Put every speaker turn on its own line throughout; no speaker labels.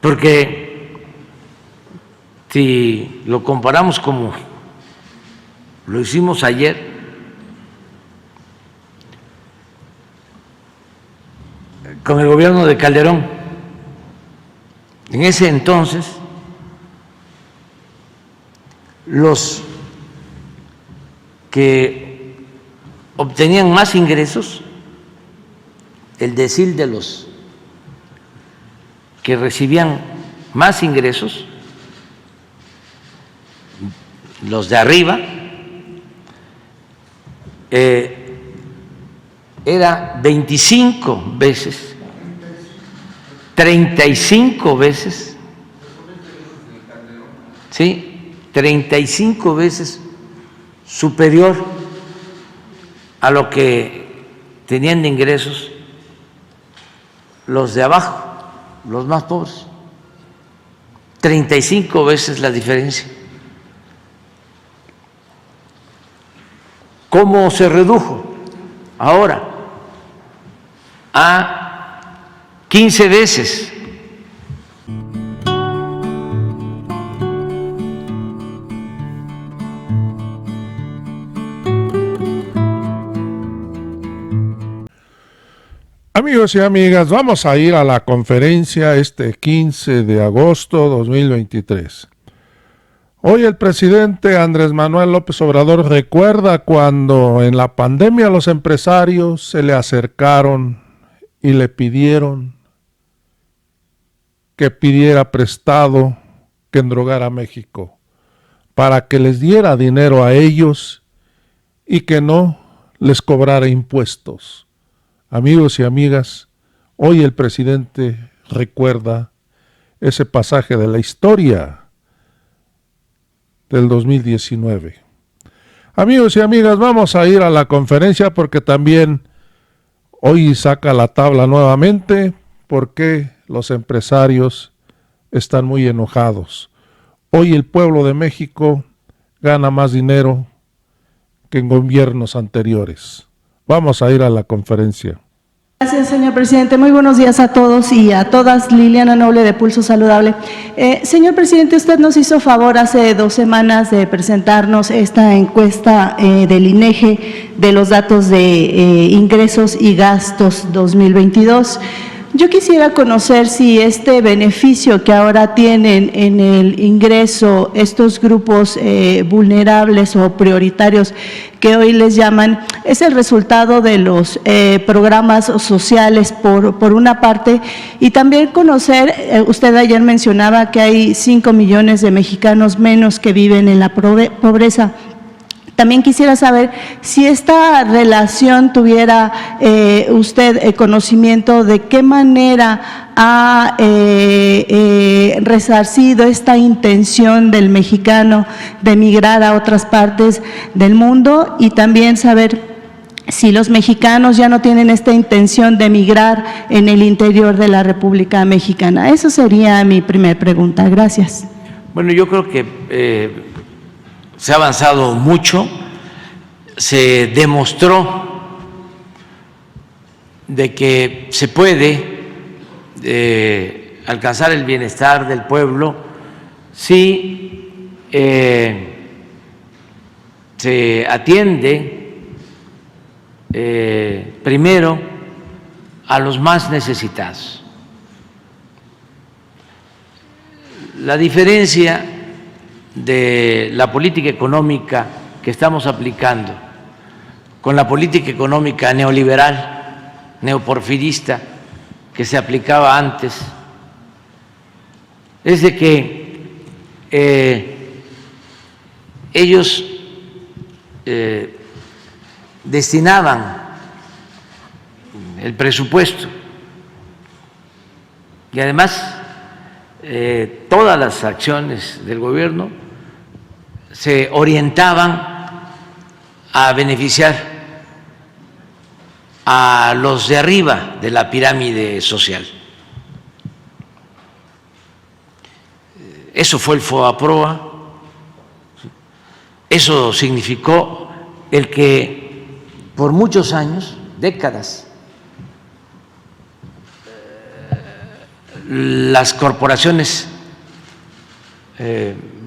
porque si lo comparamos como lo hicimos ayer, con el gobierno de Calderón, en ese entonces los que obtenían más ingresos, el decil de los que recibían más ingresos, los de arriba, era 25 veces, 35 veces, ¿sí? 35 veces superior a lo que tenían de ingresos los de abajo, los más pobres. 35 veces la diferencia. ¿Cómo se redujo? Ahora, a 15 veces.
Amigos y amigas, vamos a ir a la conferencia este 15 de agosto 2023. Hoy el presidente Andrés Manuel López Obrador recuerda cuando en la pandemia los empresarios se le acercaron y le pidieron que pidiera prestado, que endrogara a México, para que les diera dinero a ellos y que no les cobrara impuestos. Amigos y amigas, hoy el presidente recuerda ese pasaje de la historia del 2019. Amigos y amigas, vamos a ir a la conferencia porque también hoy saca la tabla nuevamente porque los empresarios están muy enojados. Hoy el pueblo de México gana más dinero que en gobiernos anteriores. Vamos a ir a la conferencia.
Gracias, señor presidente. Muy buenos días a todos y a todas. Liliana Noble, de Pulso Saludable. Señor presidente, usted nos hizo favor hace 2 semanas de presentarnos esta encuesta del INEGI de los datos de ingresos y gastos 2022. Yo quisiera conocer si este beneficio que ahora tienen en el ingreso estos grupos vulnerables o prioritarios que hoy les llaman, es el resultado de los programas sociales por una parte, y también conocer, usted ayer mencionaba que hay 5 millones de mexicanos menos que viven en la pobreza. También quisiera saber si esta relación tuviera usted conocimiento de qué manera ha resarcido esta intención del mexicano de emigrar a otras partes del mundo, y también saber si los mexicanos ya no tienen esta intención de emigrar en el interior de la República Mexicana. Esa sería mi primera pregunta. Gracias.
Bueno, yo creo que se ha avanzado mucho, se demostró de que se puede alcanzar el bienestar del pueblo si se atiende primero a los más necesitados. La diferencia de la política económica que estamos aplicando con la política económica neoliberal, neoporfirista, que se aplicaba antes, es de que ellos destinaban el presupuesto y además todas las acciones del gobierno se orientaban a beneficiar a los de arriba de la pirámide social. Eso fue el FOBAPROA, eso significó el que por muchos años, décadas, las corporaciones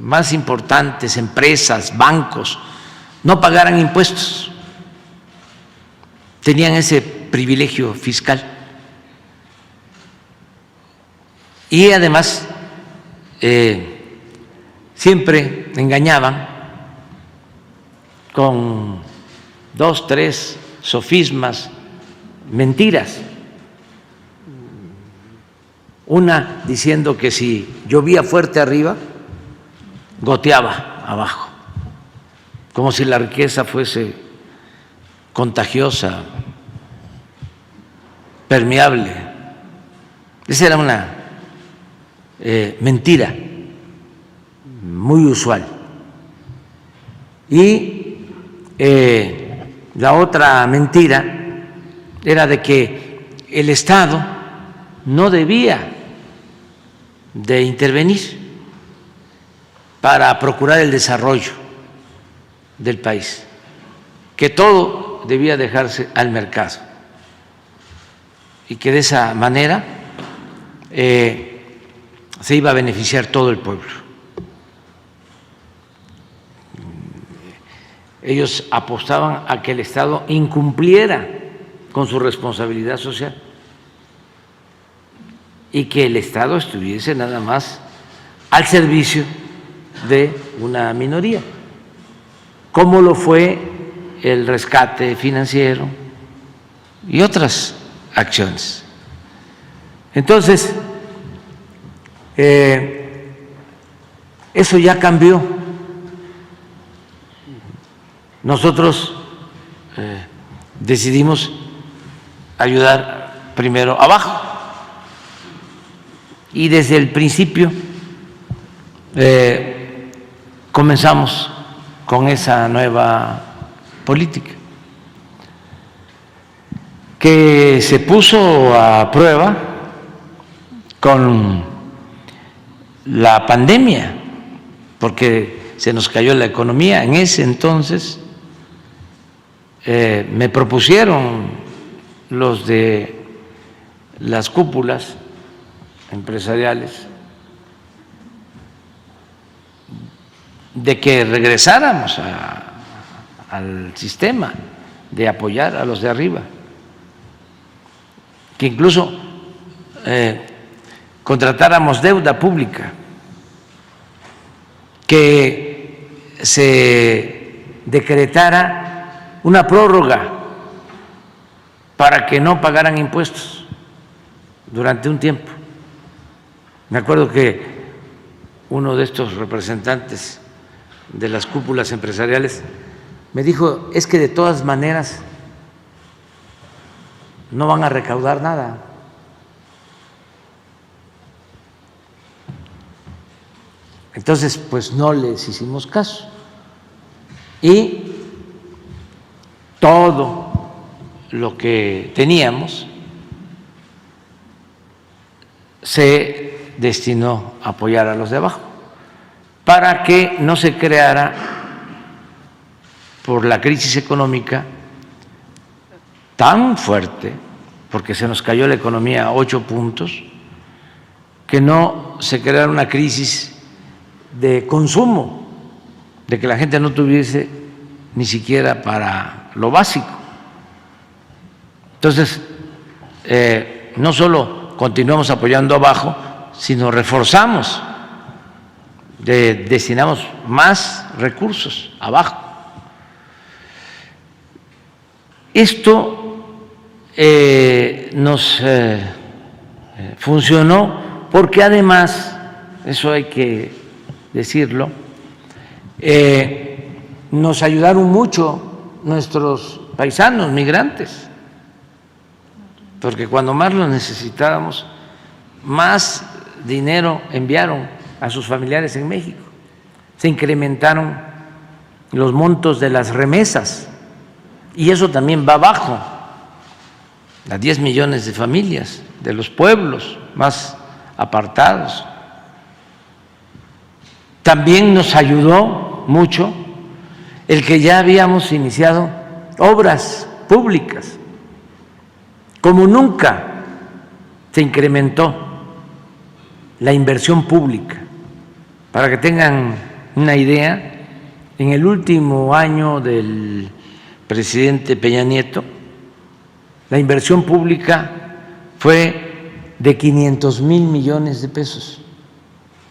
más importantes, empresas, bancos, no pagaran impuestos. Tenían ese privilegio fiscal. Y además siempre engañaban con 2, 3 sofismas, mentiras. Una diciendo que si llovía fuerte arriba, goteaba abajo, como si la riqueza fuese contagiosa, permeable. Esa era una mentira muy usual. Y la otra mentira era de que el Estado no debía de intervenir para procurar el desarrollo del país, que todo debía dejarse al mercado y que de esa manera se iba a beneficiar todo el pueblo. Ellos apostaban a que el Estado incumpliera con su responsabilidad social y que el Estado estuviese nada más al servicio de una minoría, como lo fue el rescate financiero y otras acciones. Entonces, eso ya cambió. Nosotros decidimos ayudar primero abajo y desde el principio comenzamos con esa nueva política que se puso a prueba con la pandemia, porque se nos cayó la economía. En ese entonces me propusieron los de las cúpulas empresariales de que regresáramos al sistema de apoyar a los de arriba, que incluso contratáramos deuda pública, que se decretara una prórroga para que no pagaran impuestos durante un tiempo. Me acuerdo que uno de estos representantes de las cúpulas empresariales me dijo, es que de todas maneras no van a recaudar nada. Entonces, pues no les hicimos caso. Y todo lo que teníamos se destinó a apoyar a los de abajo, para que no se creara por la crisis económica tan fuerte, porque se nos cayó la economía a 8 puntos, que no se creara una crisis de consumo, de que la gente no tuviese ni siquiera para lo básico. Entonces, no solo continuamos apoyando abajo, sino reforzamos, destinamos más recursos abajo. Esto nos funcionó porque además, eso hay que decirlo, nos ayudaron mucho nuestros paisanos migrantes, porque cuando más lo necesitábamos, más dinero enviaron a sus familiares en México. Se incrementaron los montos de las remesas y eso también va abajo a 10 millones de familias de los pueblos más apartados. También nos ayudó mucho el que ya habíamos iniciado obras públicas, como nunca se incrementó la inversión pública. Para que tengan una idea, en el último año del presidente Peña Nieto, la inversión pública fue de 500,000 millones de pesos.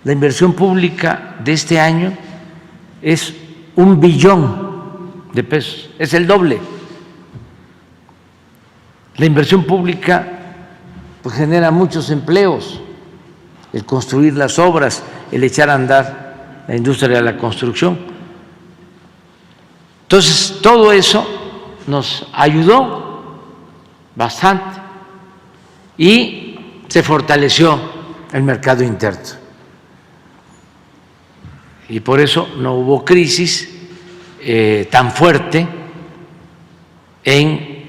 La inversión pública de este año es 1 billón de pesos, es el doble. La inversión pública pues genera muchos empleos, el construir las obras, el echar a andar la industria de la construcción. Entonces, todo eso nos ayudó bastante y se fortaleció el mercado interno. Y por eso no hubo crisis tan fuerte en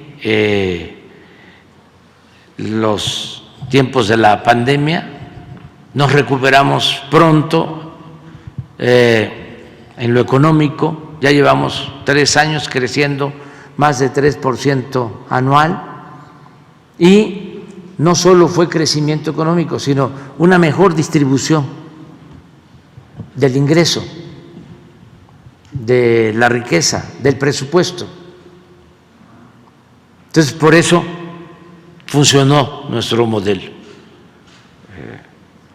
los tiempos de la pandemia. Nos recuperamos pronto en lo económico, ya llevamos 3 años creciendo más de 3% anual y no solo fue crecimiento económico, sino una mejor distribución del ingreso, de la riqueza, del presupuesto. Entonces, por eso funcionó nuestro modelo.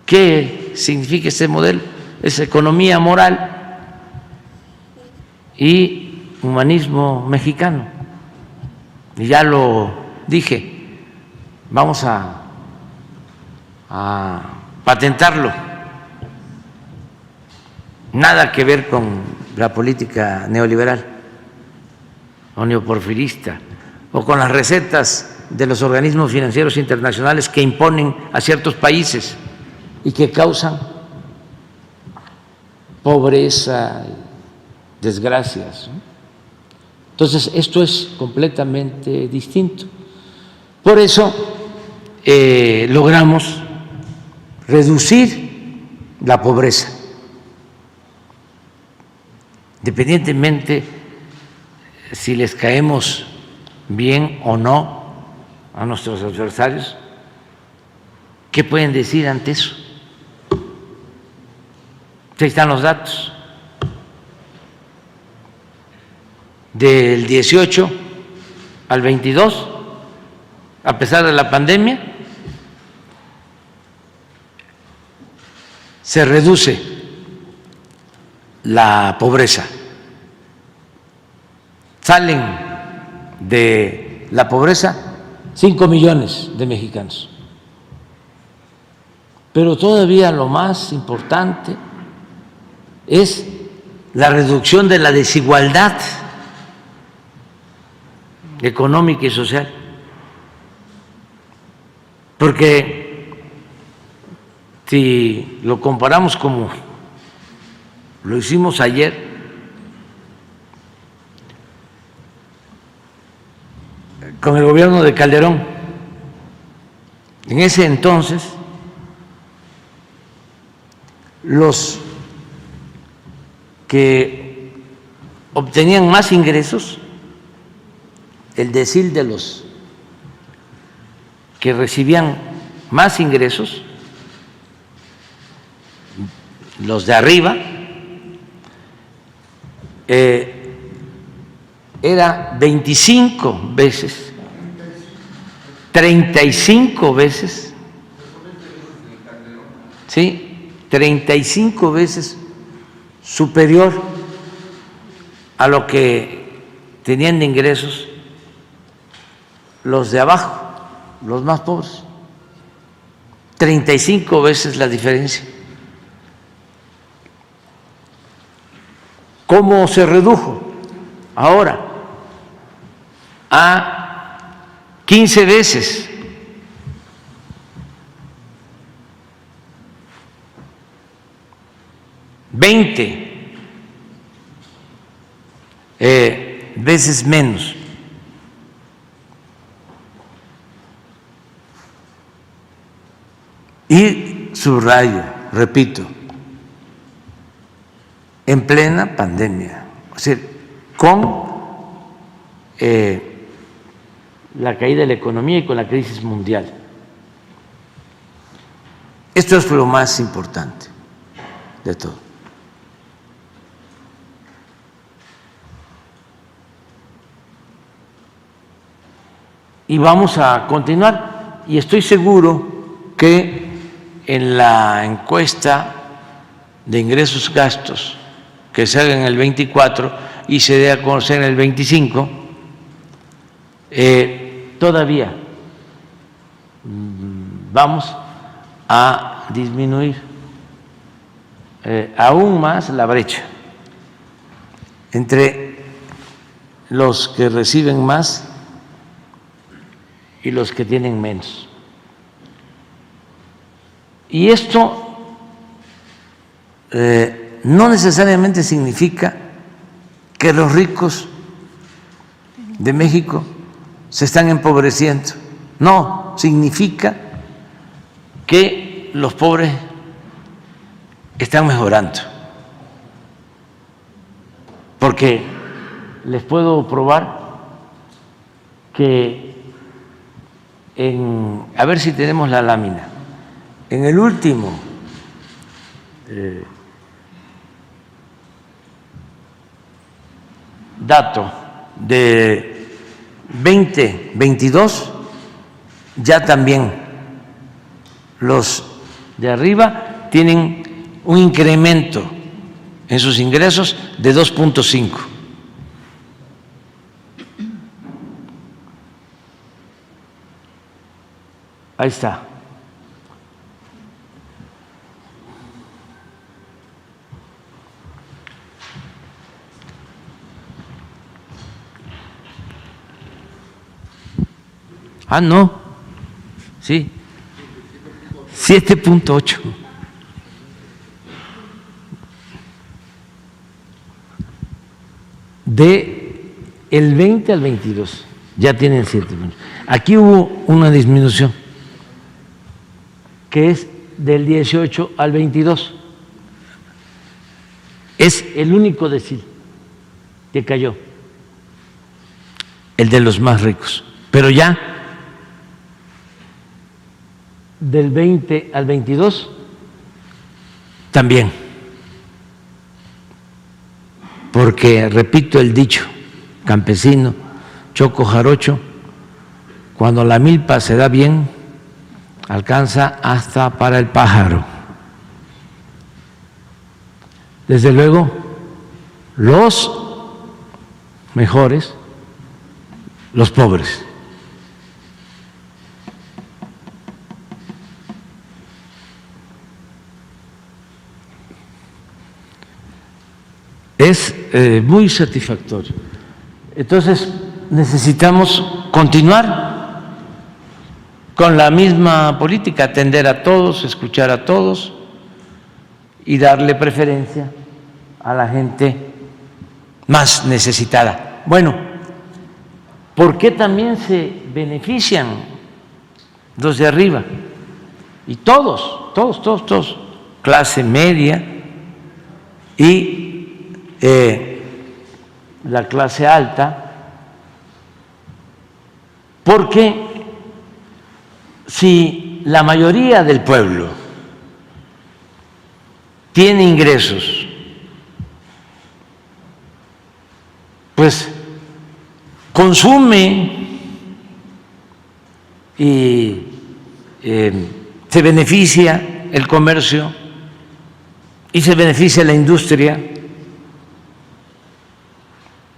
¿Qué significa este modelo? Es economía moral y humanismo mexicano. Y ya lo dije, vamos a patentarlo. Nada que ver con la política neoliberal o neoporfirista o con las recetas de los organismos financieros internacionales que imponen a ciertos países y que causan pobreza, desgracias. Entonces, esto es completamente distinto. Por eso logramos reducir la pobreza, independientemente si les caemos bien o no a nuestros adversarios. ¿Qué pueden decir ante eso? Ahí están los datos. Del 18 al 22, a pesar de la pandemia, se reduce la pobreza. Salen de la pobreza 5 millones de mexicanos. Pero todavía lo más importante es la reducción de la desigualdad económica y social. Porque si lo comparamos como lo hicimos ayer, con el gobierno de Calderón, en ese entonces los que obtenían más ingresos, el decil de los que recibían más ingresos, los de arriba, era 25 veces, 35 veces, ¿sí? 35 veces superior a lo que tenían de ingresos los de abajo, los más pobres. 35 veces la diferencia. ¿Cómo se redujo? Ahora, a 15 veces. Veces menos. Y subrayo, repito, en plena pandemia, es decir, con la caída de la economía y con la crisis mundial. Esto es lo más importante de todo. Y vamos a continuar. Y estoy seguro que en la encuesta de ingresos-gastos que se haga en el 24 y se dé a conocer en el 25, todavía vamos a disminuir aún más la brecha entre los que reciben más y los que tienen menos. Y esto no necesariamente significa que los ricos de México se están empobreciendo. No, significa que los pobres están mejorando. Porque les puedo probar que a ver si tenemos la lámina, en el último dato de 2022, ya también los de arriba tienen un incremento en sus ingresos de 2.5. Ahí está. Ah, no. Sí. 7.8. De el 20 al 22. Ya tienen 7. Aquí hubo una disminución, que es del 18 al 22. Es el único decil que cayó, el de los más ricos. Pero ya del 20 al 22 también, porque repito el dicho campesino, choco jarocho, cuando la milpa se da bien, alcanza hasta para el pájaro. Desde luego, los mejores, los pobres. Es muy satisfactorio. Entonces, necesitamos continuar con la misma política, atender a todos, escuchar a todos y darle preferencia a la gente más necesitada. Bueno, ¿por qué también se benefician los de arriba? Y todos, clase media y la clase alta, porque si la mayoría del pueblo tiene ingresos, pues consume y se beneficia el comercio y se beneficia la industria.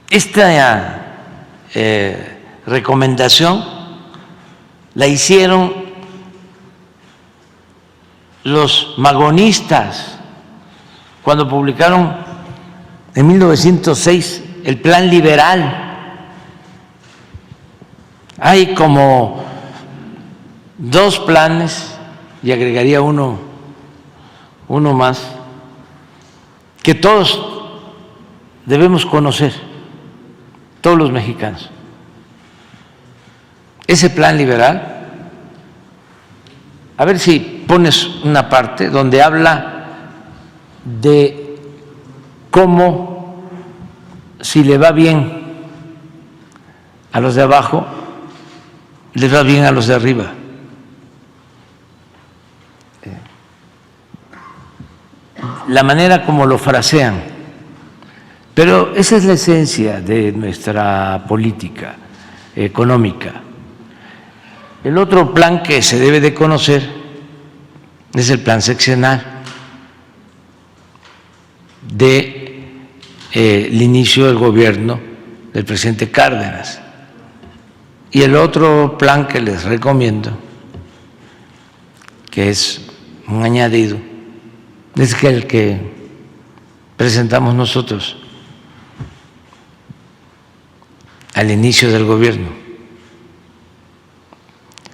Esta recomendación la hicieron los magonistas cuando publicaron en 1906 el Plan Liberal. Hay como 2 planes, y agregaría uno más, que todos debemos conocer, todos los mexicanos. Ese Plan Liberal, a ver si pones una parte donde habla de cómo, si le va bien a los de abajo, les va bien a los de arriba. la manera como lo frasean. Pero esa es la esencia de nuestra política económica. El otro plan que se debe de conocer es el plan seccional del inicio del gobierno del presidente Cárdenas. Y el otro plan que les recomiendo, que es un añadido, es el que presentamos nosotros al inicio del gobierno.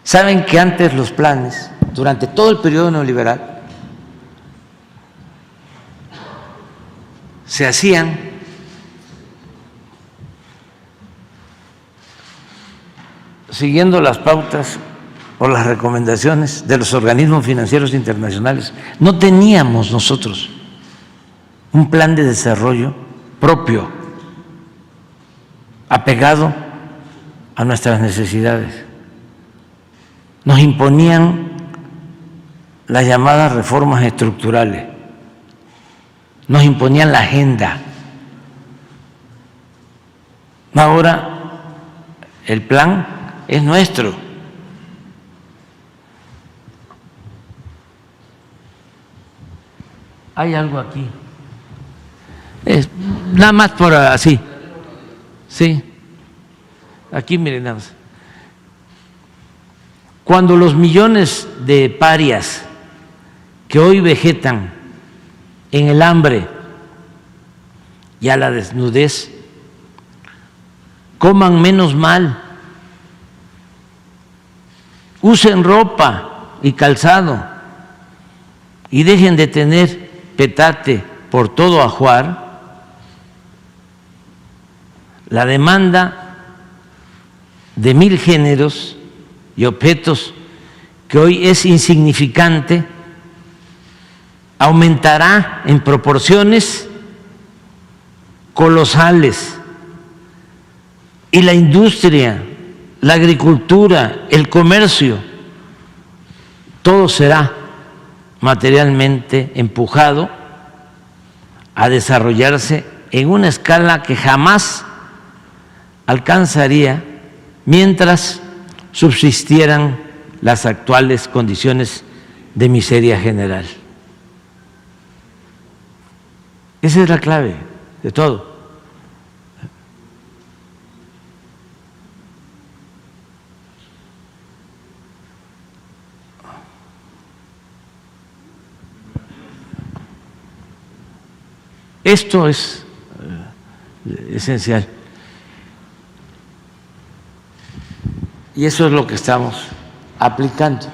Saben que antes los planes, durante todo el periodo neoliberal, se hacían siguiendo las pautas o las recomendaciones de los organismos financieros internacionales. No teníamos nosotros un plan de desarrollo propio, apegado a nuestras necesidades. Nos imponían las llamadas reformas estructurales, nos imponían la agenda. Ahora el plan es nuestro. Hay algo aquí. Es nada más por así. Sí. Aquí miren nada más. Cuando los millones de parias que hoy vegetan en el hambre y a la desnudez coman menos mal, usen ropa y calzado y dejen de tener petate por todo ajuar, la demanda de 1000 géneros y objetos que hoy es insignificante aumentará en proporciones colosales, y la industria, la agricultura, el comercio, todo será materialmente empujado a desarrollarse en una escala que jamás alcanzaría mientras subsistieran las actuales condiciones de miseria general. Esa es la clave de todo. Esto es esencial. Y eso es lo que estamos aplicando.